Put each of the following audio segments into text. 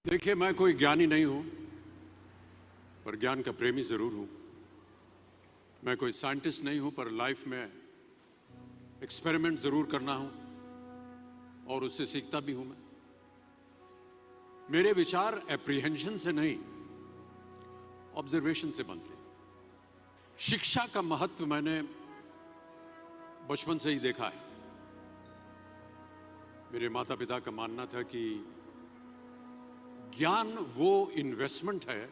देखिए, मैं कोई ज्ञानी नहीं हूं, पर ज्ञान का प्रेमी जरूर हूं। मैं कोई साइंटिस्ट नहीं हूं, पर लाइफ में एक्सपेरिमेंट जरूर करना हूं और उससे सीखता भी हूं। मेरे विचार एप्रीहेंशन से नहीं, ऑब्जर्वेशन से बनते हैं। शिक्षा का महत्व मैंने बचपन से ही देखा है। मेरे माता पिता का मानना था कि ज्ञान वो इन्वेस्टमेंट है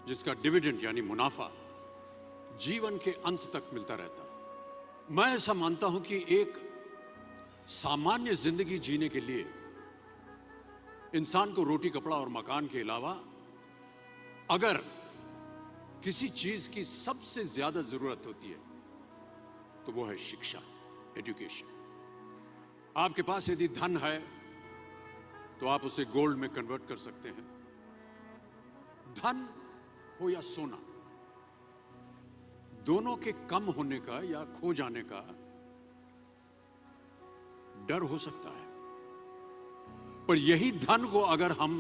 जिसका डिविडेंड यानी मुनाफा जीवन के अंत तक मिलता रहता है। मैं ऐसा मानता हूं कि एक सामान्य जिंदगी जीने के लिए इंसान को रोटी, कपड़ा और मकान के अलावा अगर किसी चीज की सबसे ज्यादा जरूरत होती है तो वो है शिक्षा, एजुकेशन। आपके पास यदि धन है तो आप उसे गोल्ड में कन्वर्ट कर सकते हैं। धन हो या सोना, दोनों के कम होने का या खो जाने का डर हो सकता है, पर यही धन को अगर हम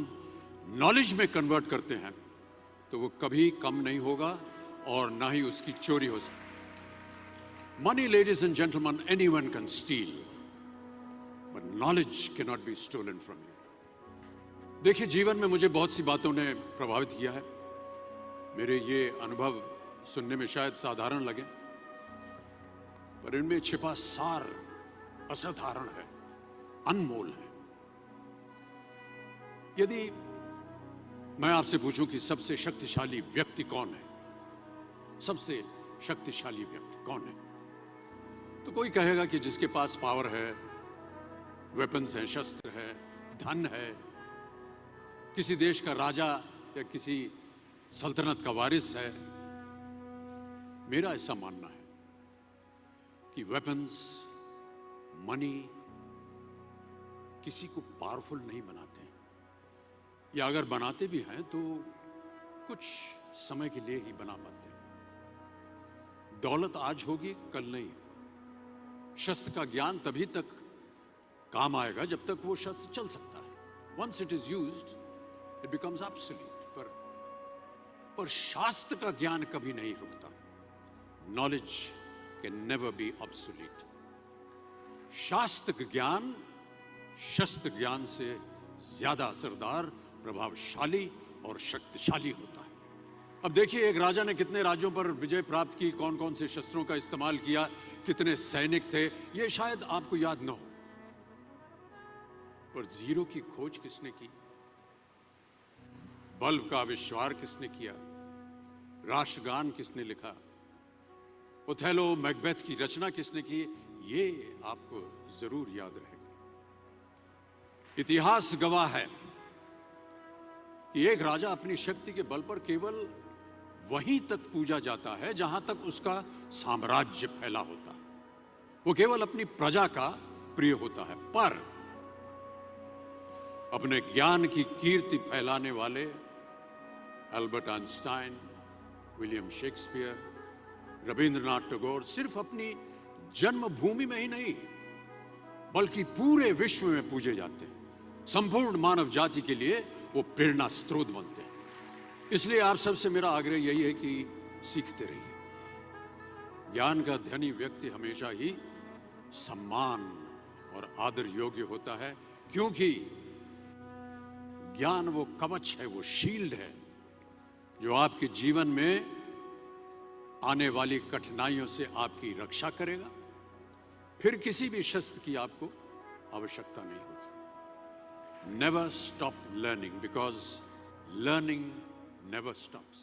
नॉलेज में कन्वर्ट करते हैं तो वो कभी कम नहीं होगा और ना ही उसकी चोरी हो सकती। Money, ladies and gentleman, anyone can steal, but knowledge can not be stolen from you. देखिए, जीवन में मुझे बहुत सी बातों ने प्रभावित किया है। मेरे ये अनुभव सुनने में शायद साधारण लगे, पर इनमें छिपा सार असाधारण है, अनमोल है। यदि मैं आपसे पूछूं कि सबसे शक्तिशाली व्यक्ति कौन है, सबसे शक्तिशाली व्यक्ति कौन है, तो कोई कहेगा कि जिसके पास पावर है, वेपन्स हैं, शस्त्र है, धन है, किसी देश का राजा या किसी सल्तनत का वारिस है। मेरा ऐसा मानना है कि वेपन्स, मनी किसी को पावरफुल नहीं बनाते, या अगर बनाते भी हैं तो कुछ समय के लिए ही बना पाते हैं। दौलत आज होगी, कल नहीं। शस्त्र का ज्ञान तभी तक काम आएगा जब तक वो शस्त्र चल सकता है। Once it is used it becomes absolute. पर शास्त्र का ज्ञान कभी नहीं रुकता। Knowledge can never be obsolete. शास्त्र ज्ञान शस्त्र ज्ञान से ज्यादा असरदार, प्रभावशाली और शक्तिशाली होता है। अब देखिए, एक राजा ने कितने राज्यों पर विजय प्राप्त की, कौन कौन से शस्त्रों का इस्तेमाल किया, कितने सैनिक थे, ये शायद आपको याद न हो, पर जीरो की खोज किसने की, बल्ब का आविष्कार किसने किया, राष्ट्रगान किसने लिखा, ओथेलो, मैकबेथ की रचना किसने की, ये आपको जरूर याद रहेगा। इतिहास गवाह है कि एक राजा अपनी शक्ति के बल पर केवल वहीं तक पूजा जाता है जहां तक उसका साम्राज्य फैला होता है। वो केवल अपनी प्रजा का प्रिय होता है। पर अपने ज्ञान की कीर्ति फैलाने वाले Albert Einstein, William Shakespeare, Rabindranath Tagore सिर्फ अपनी जन्मभूमि में ही नहीं बल्कि पूरे विश्व में पूजे जाते हैं। संपूर्ण मानव जाति के लिए वो प्रेरणा स्रोत बनते हैं। इसलिए आप सबसे मेरा आग्रह यही है कि सीखते रहिए। ज्ञान का धनी व्यक्ति हमेशा ही सम्मान और आदर योग्य होता है, क्योंकि ज्ञान वो कवच है, वो शील्ड है जो आपके जीवन में आने वाली कठिनाइयों से आपकी रक्षा करेगा। फिर किसी भी शस्त्र की आपको आवश्यकता नहीं होगी। Never stop learning, because learning never stops.